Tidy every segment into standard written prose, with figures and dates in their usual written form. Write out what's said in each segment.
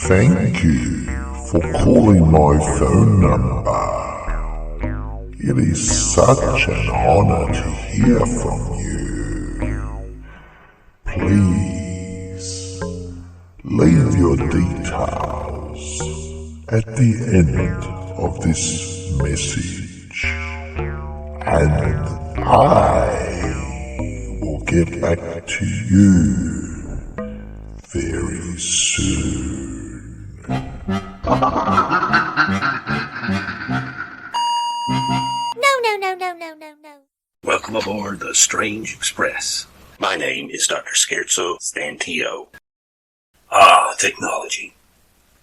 Thank you for calling my phone number. It is such an honor to hear from you. Please leave your details at the end of this message, and I will get back to you very soon. No. Welcome aboard the Strange Express. My name is Dr. Scherzo Stantio. Technology.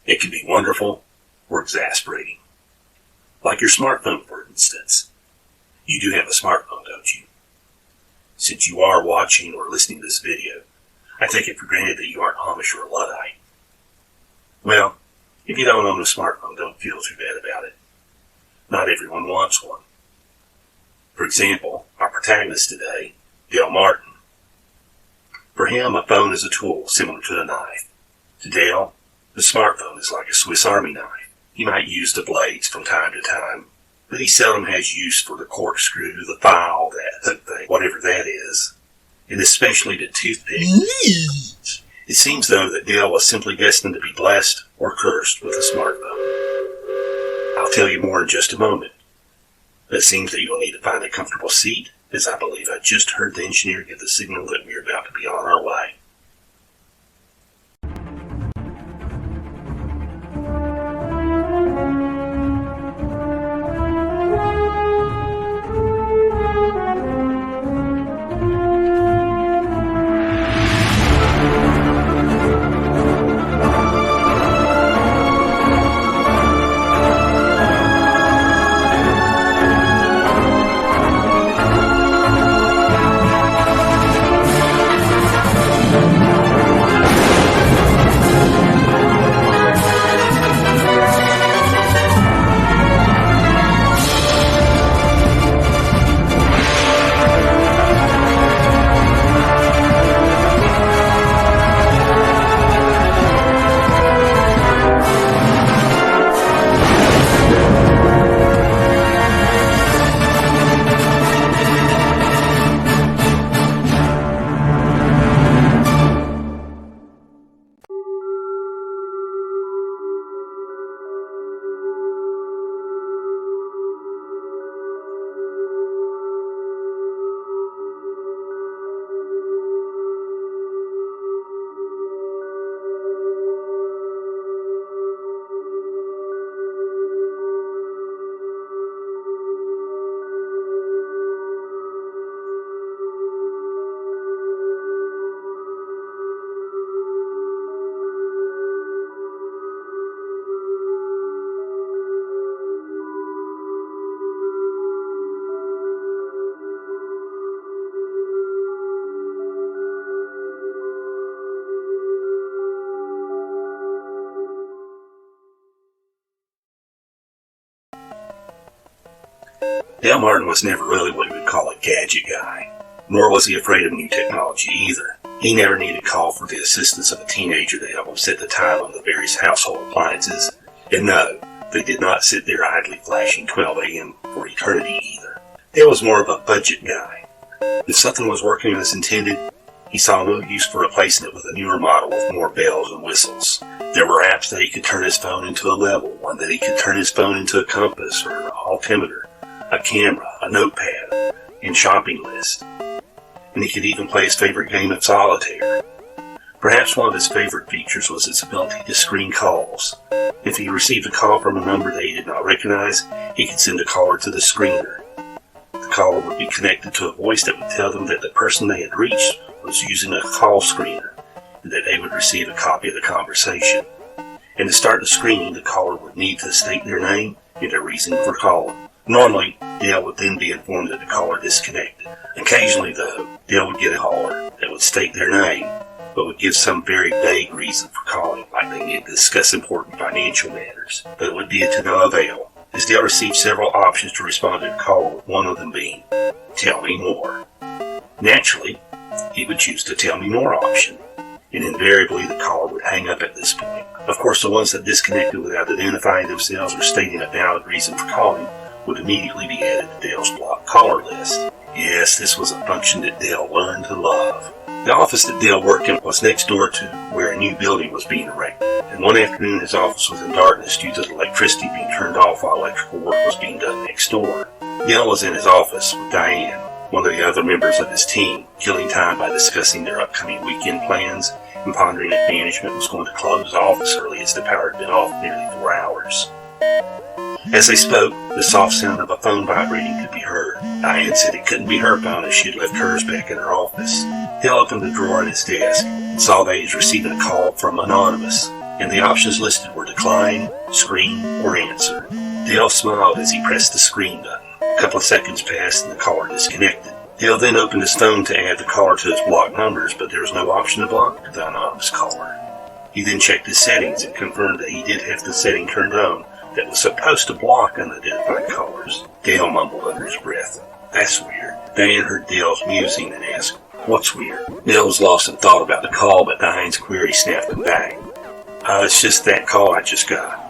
It can be wonderful or exasperating. Like your smartphone, for instance. You do have a smartphone, don't you? Since you are watching or listening to this video, I take it for granted that you aren't Amish or a Luddite. Well, if you don't own a smartphone, don't feel too bad about it. Not everyone wants one. For example, our protagonist today, Dale Martin. For him, a phone is a tool similar to a knife. To Dale, the smartphone is like a Swiss Army knife. He might use the blades from time to time, but he seldom has use for the corkscrew, the file, that hook thing, whatever that is, and especially the toothpick. It seems, though, that Dale was simply destined to be blessed or cursed with a smartphone. I'll tell you more in just a moment. But it seems that you'll need to find a comfortable seat, as I believe I just heard the engineer give the signal that we're about to be on our way. Dale Martin was never really what you would call a gadget guy, nor was he afraid of new technology either. He never needed call for the assistance of a teenager to help him set the time on the various household appliances, and no, they did not sit there idly flashing 12 a.m. for eternity either. Dale was more of a budget guy. If something was working as intended, he saw no use for replacing it with a newer model with more bells and whistles. There were apps that he could turn his phone into a level, one that he could turn his phone into a compass or an altimeter, a camera, a notepad, and shopping list. And he could even play his favorite game of solitaire. Perhaps one of his favorite features was its ability to screen calls. If he received a call from a number that he did not recognize, he could send a caller to the screener. The caller would be connected to a voice that would tell them that the person they had reached was using a call screener, and that they would receive a copy of the conversation. And to start the screening, the caller would need to state their name and their reason for calling. Normally, Dale would then be informed that the caller disconnected. Occasionally, though, Dale would get a caller that would state their name, but would give some very vague reason for calling, like they needed to discuss important financial matters. But it would be to no avail, as Dale received several options to respond to the call, with one of them being, "Tell me more." Naturally, he would choose the "tell me more" option, and invariably the caller would hang up at this point. Of course, the ones that disconnected without identifying themselves or stating a valid reason for calling would immediately be added to Dale's blocked caller list. Yes, this was a function that Dale learned to love. The office that Dale worked in was next door to where a new building was being erected, and one afternoon his office was in darkness due to the electricity being turned off while electrical work was being done next door. Dale was in his office with Diane, one of the other members of his team, killing time by discussing their upcoming weekend plans and pondering if management was going to close the office early as the power had been off nearly 4 hours. As they spoke, the soft sound of a phone vibrating could be heard. Diane said it couldn't be her phone as she had left hers back in her office. Dale opened the drawer in his desk and saw that he was receiving a call from Anonymous, and the options listed were decline, screen, or answer. Dale smiled as he pressed the screen button. A couple of seconds passed and the caller disconnected. Dale then opened his phone to add the caller to his blocked numbers, but there was no option to block the anonymous caller. He then checked his settings and confirmed that he did have the setting turned on that was supposed to block unidentified callers. Dale mumbled under his breath, "That's weird." Diane heard Dale's musing and asked, "What's weird?" Dale was lost in thought about the call, but Diane's query snapped him back. It's just that call I just got.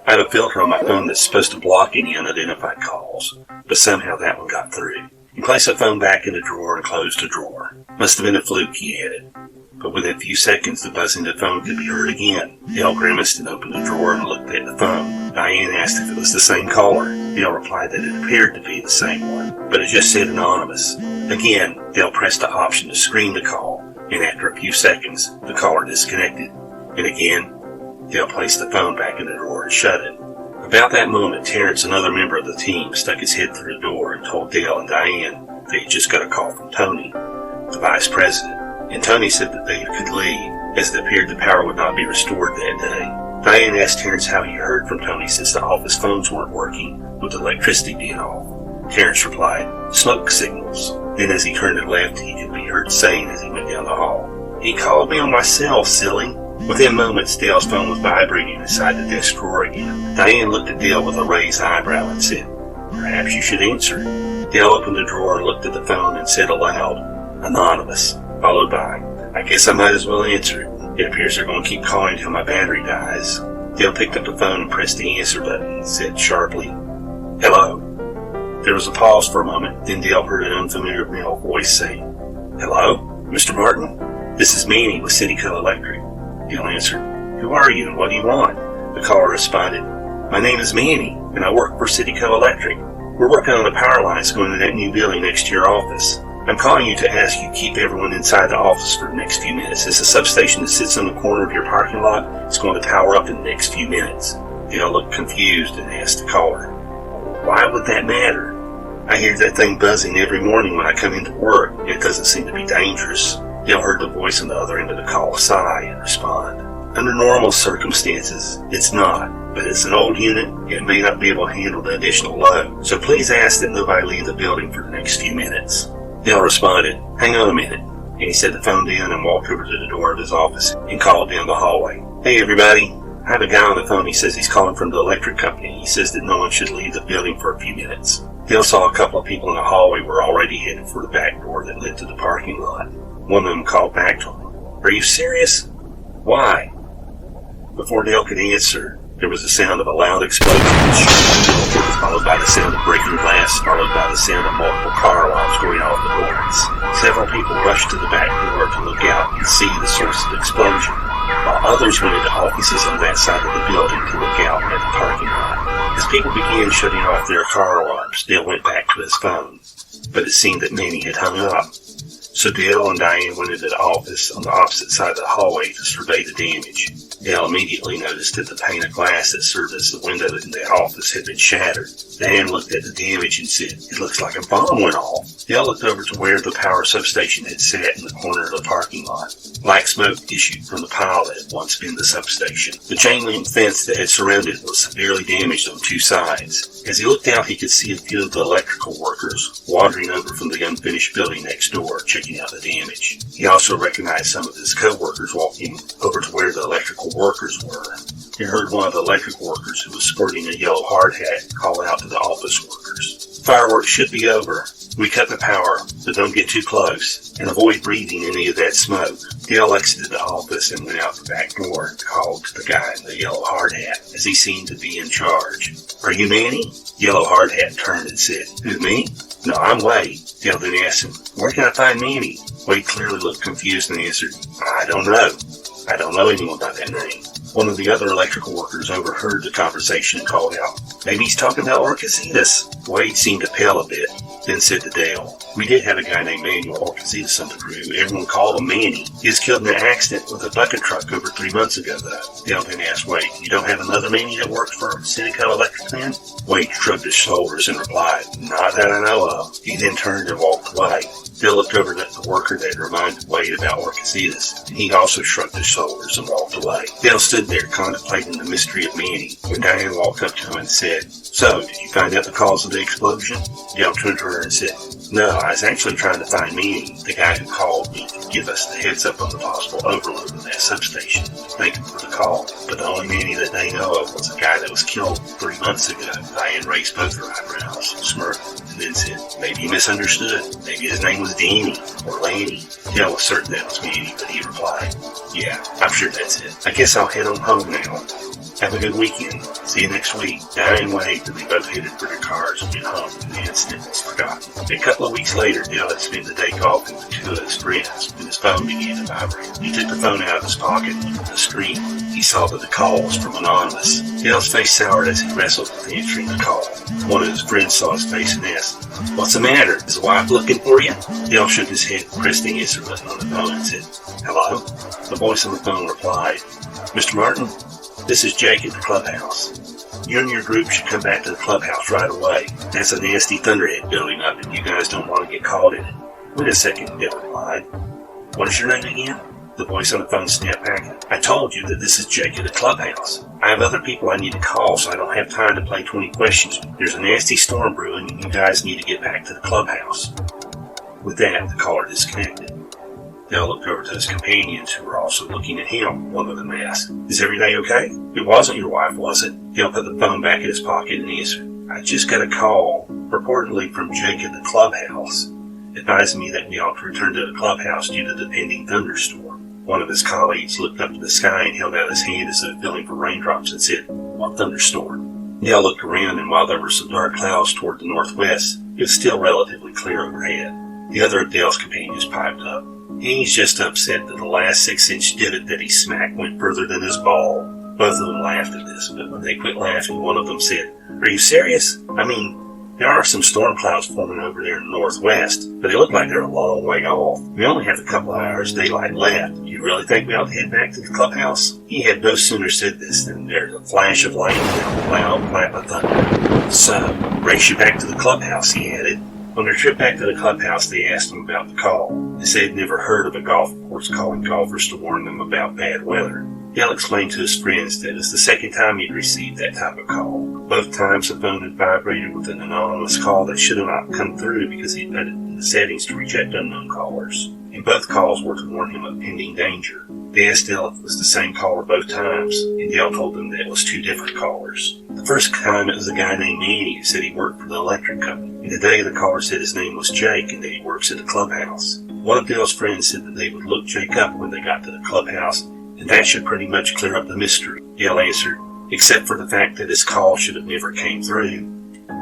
I have a filter on my phone that's supposed to block any unidentified calls, but somehow that one got through." He placed the phone back in the drawer and closed the drawer. "Must have been a fluke," he added. But within a few seconds, the buzzing of the phone could be heard again. Dale grimaced and opened the drawer and looked at the phone. Diane asked if it was the same caller. Dale replied that it appeared to be the same one, but it just said anonymous. Again, Dale pressed the option to screen the call, and after a few seconds, the caller disconnected. And again, Dale placed the phone back in the drawer and shut it. About that moment, Terrence, another member of the team, stuck his head through the door and told Dale and Diane that he just got a call from Tony, the vice president, and Tony said that they could leave, as it appeared the power would not be restored that day. Diane asked Terrence how he heard from Tony since the office phones weren't working, with the electricity being off. Terrence replied, "Smoke signals." Then as he turned and left, he could be heard saying as he went down the hall, "He called me on my cell, silly." Within moments, Dale's phone was vibrating inside the desk drawer again. Diane looked at Dale with a raised eyebrow and said, "Perhaps you should answer it." Dale opened the drawer and looked at the phone and said aloud, "Anonymous," followed by, "I guess I might as well answer it. It appears they're going to keep calling until my battery dies." Dale picked up the phone and pressed the answer button and said sharply, "Hello." There was a pause for a moment, then Dale heard an unfamiliar male voice say, "Hello, Mr. Martin? This is Manny with Cityco Electric." Dale answered, "Who are you and what do you want?" The caller responded, "My name is Manny, and I work for Cityco Electric. We're working on the power lines going to that new building next to your office. I'm calling you to ask you to keep everyone inside the office for the next few minutes, as the substation that sits on the corner of your parking lot is going to power up in the next few minutes." Dale looked confused and asked the caller, "Why would that matter? I hear that thing buzzing every morning when I come into work. It doesn't seem to be dangerous." Dale heard the voice on the other end of the call sigh and respond, "Under normal circumstances, it's not, but it's an old unit and it may not be able to handle the additional load, so please ask that nobody leave the building for the next few minutes." Dale responded, "Hang on a minute," and he set the phone down and walked over to the door of his office and called down the hallway. "Hey everybody, I have a guy on the phone. He says he's calling from the electric company. He says that no one should leave the building for a few minutes." Dale saw a couple of people in the hallway were already headed for the back door that led to the parking lot. One of them called back to him, "Are you serious? Why?" Before Dale could answer, there was the sound of a loud explosion, followed by the sound of breaking glass, followed by the sound of multiple car alarms going off the doors. Several people rushed to the back door to look out and see the source of the explosion, while others went into offices on that side of the building to look out at the parking lot. As people began shutting off their car alarms, Dale went back to his phone, but it seemed that Manny had hung up. So Dale and Diane went into the office on the opposite side of the hallway to survey the damage. Dale immediately noticed that the pane of glass that served as the window in the office had been shattered. Diane looked at the damage and said, "It looks like a bomb went off." Dale looked over to where the power substation had sat in the corner of the parking lot. Black smoke issued from the pile that had once been the substation. The chain link fence that had surrounded it was severely damaged on two sides. As he looked out, he could see a few of the electrical workers wandering over from the unfinished building next door, checking checking out the damage. He also recognized some of his co-workers walking over to where the electrical workers were. He heard one of the electrical workers, who was sporting a yellow hard hat, call out to the office workers. "Fireworks should be over. We cut the power, but don't get too close, and avoid breathing any of that smoke." Dale exited the office and went out the back door and called to the guy in the yellow hard hat, as he seemed to be in charge. "Are you Manny?" Yellow hard hat turned and said, "Who, me?" "No, I'm Wade." Dale then asked him, "Where can I find Manny?" Wade clearly looked confused and answered, "I don't know. I don't know anyone by that name." One of the other electrical workers overheard the conversation and called out, "Maybe he's talking about Orcasitas." Wade seemed to pale a bit, then said to Dale, "We did have a guy named Manuel Orcasitas on the crew. Everyone called him Manny. He was killed in an accident with a bucket truck over 3 months ago, though." Dale then asked Wade, "You don't have another Manny that works for Cineco Electric Man?" Wade shrugged his shoulders and replied, "Not that I know of." He then turned and walked away. Dale looked over at the worker that reminded Wade about Orcasitas, and he also shrugged his shoulders and walked away. Dale stood there contemplating the mystery of Manny when Diane walked up to him and said, "So, did you find out the cause of the explosion?" Dale turned to her and said, "No, I was actually trying to find Manny, the guy who called me to give us the heads up on the possible overload in that substation. Thank you for the call. But the only Manny that they know of was a guy that was killed 3 months ago." Diane raised both her eyebrows, smirked, and then said, "Maybe you misunderstood. Maybe his name was Danny or Lanny." Dale was certain that was Manny, but he replied, "Yeah, I'm sure that's it. I guess I'll head on home now. Have a good weekend. See you next week." Diane waved, and they both headed for their cars and went home, and the incident was forgotten. A couple of weeks later, Dale had spent the day golfing with 2 of his friends when his phone began to vibrate. He took the phone out of his pocket and looked at the screen. He saw that the call was from Anonymous. Dale's face soured as he wrestled with answering the call. One of his friends saw his face and asked, "What's the matter? Is the wife looking for you?" Dale shook his head, pressed the answer button on the phone, and said, "Hello?" The voice on the phone replied, "Mr. Martin, this is Jake at the clubhouse. You and your group should come back to the clubhouse right away. That's a nasty thunderhead building up, and you guys don't want to get caught in it." "Wait a second," Dale replied. "What is your name again?" The voice on the phone snapped back, "I told you that this is Jake at the clubhouse. I have other people I need to call, so I don't have time to play 20 questions. There's a nasty storm brewing, and you guys need to get back to the clubhouse." With that, the caller disconnected. Dale looked over to his companions, who were also looking at him. One of them asked, "Is everything okay? It wasn't your wife, was it?" Dale put the phone back in his pocket and answered, "I just got a call, purportedly from Jake at the clubhouse, advising me that we ought to return to the clubhouse due to the pending thunderstorm." One of his colleagues looked up to the sky and held out his hand as if feeling for raindrops and said, "What thunderstorm?" Dale looked around, and while there were some dark clouds toward the northwest, it was still relatively clear overhead. The other of Dale's companions piped up, "He's just upset that the last 6-inch divot that he smacked went further than his ball." Both of them laughed at this, but when they quit laughing, one of them said, "Are you serious? I mean, there are some storm clouds forming over there in the northwest, but they look like they're a long way off. We only have a couple of hours daylight left. Do you really think we ought to head back to the clubhouse?" He had no sooner said this than there's a flash of lightning and a loud clap of thunder. "So, race you back to the clubhouse," he added. On their trip back to the clubhouse, they asked him about the call. They said they'd never heard of a golf course calling golfers to warn them about bad weather. Dale explained to his friends that it was the second time he'd received that type of call. Both times the phone had vibrated with an anonymous call that should have not come through because he'd put it in the settings to reject unknown callers. And both calls were to warn him of pending danger. They asked Dale if it was the same caller both times, and Dale told them that it was 2 different callers. The first time it was a guy named Manny who said he worked for the electric company. And today the caller said his name was Jake and that he works at the clubhouse. One of Dale's friends said that they would look Jake up when they got to the clubhouse, and that should pretty much clear up the mystery. Dale answered, except for the fact that his call should have never came through.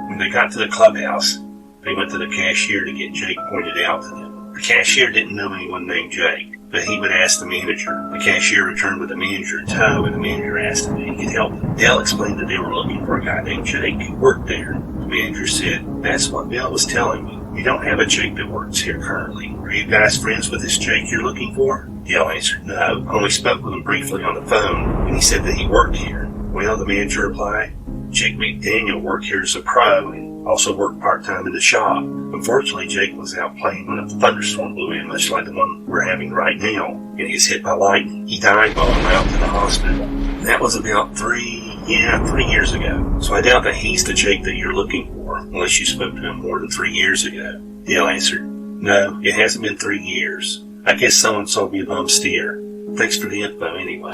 When they got to the clubhouse, they went to the cashier to get Jake pointed out to them. The cashier didn't know anyone named Jake, but he would ask the manager. The cashier returned with the manager in tow, and the manager asked him if he could help them. Dale explained that they were looking for a guy named Jake who worked there. The manager said, "That's what Dale was telling me. We don't have a Jake that works here currently. Are you guys friends with this Jake you're looking for?" Dale answered, "No, I only spoke with him briefly on the phone, and he said that he worked here." "Well," the manager replied, "Jake McDaniel worked here as a pro and also worked part-time in the shop. Unfortunately, Jake was out playing when a thunderstorm blew in, much like the one we're having right now, and he was hit by lightning. He died while en route to the hospital. That was about 3 years ago. So I doubt that he's the Jake that you're looking for, unless you spoke to him more than 3 years ago." Dale answered, No, it hasn't been 3 years. I guess someone sold me a bum steer. Thanks for the info anyway.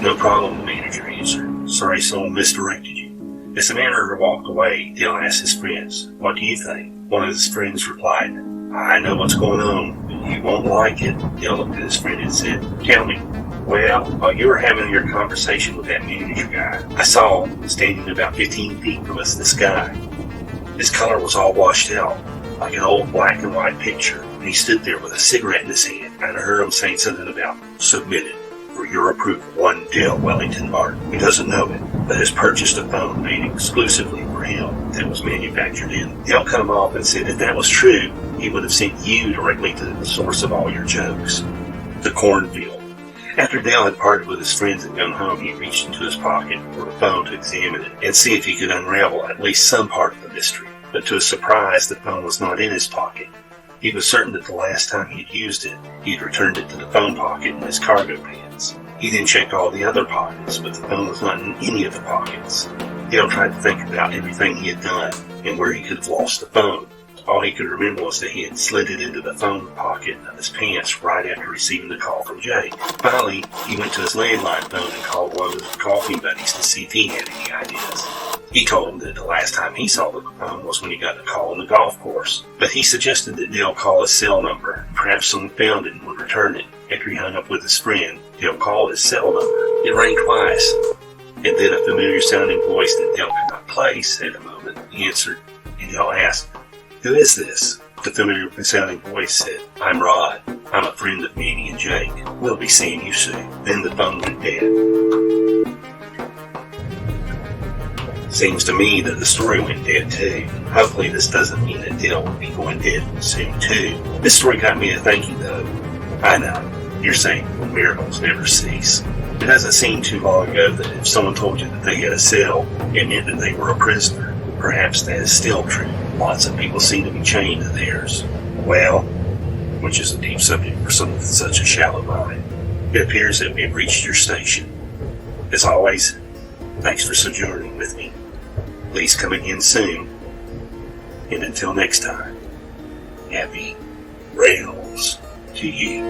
No problem, the manager answered. Sorry someone misdirected you. As the manager walked away, Dale asked his friends, what do you think? One of his friends replied, I know what's going on, but you won't like it. Dale looked at his friend and said, tell me. Well, while you were having your conversation with that manager guy, I saw, standing about 15 feet from us, this guy. His color was all washed out, like an old black and white picture, and he stood there with a cigarette in his hand, and I heard him saying something about submitted for your approval. One Dale Wellington Martin. He doesn't know it, but has purchased a phone made exclusively for him that was manufactured in. Dale cut him off and said if that was true, he would have sent you directly to the source of all your jokes, the cornfield. After Dale had parted with his friends and gone home, he reached into his pocket for the phone to examine it and see if he could unravel at least some part of the mystery. But to his surprise, the phone was not in his pocket. He was certain that the last time he had used it, he had returned it to the phone pocket in his cargo pants. He then checked all the other pockets, but the phone was not in any of the pockets. Dale tried to think about everything he had done and where he could have lost the phone. All he could remember was that he had slid it into the phone pocket of his pants right after receiving the call from Jake. Finally, he went to his landline phone and called one of his golfing buddies to see if he had any ideas. He told him that the last time he saw the phone was when he got a call on the golf course, but he suggested that Dale call his cell number. Perhaps someone found it and would return it. After he hung up with his friend, Dale called his cell number. It rang twice, and then a familiar-sounding voice that Dale could not place at the moment answered, and Dale asked, who is this? The familiar-sounding voice said, I'm Rod. I'm a friend of Manny and Jake. We'll be seeing you soon. Then the phone went dead. Seems to me that the story went dead too. Hopefully this doesn't mean that Dale will be going dead soon too. This story got me to thinking though. I know, you're saying well, miracles never cease. It doesn't seem too long ago that if someone told you that they had a cell, it meant that they were a prisoner. Perhaps that is still true. Lots of people seem to be chained to theirs. Well, which is a deep subject for someone with such a shallow mind. It appears that we have reached your station. As always, thanks for sojourning with me. Please come again soon. And until next time, happy rails to you.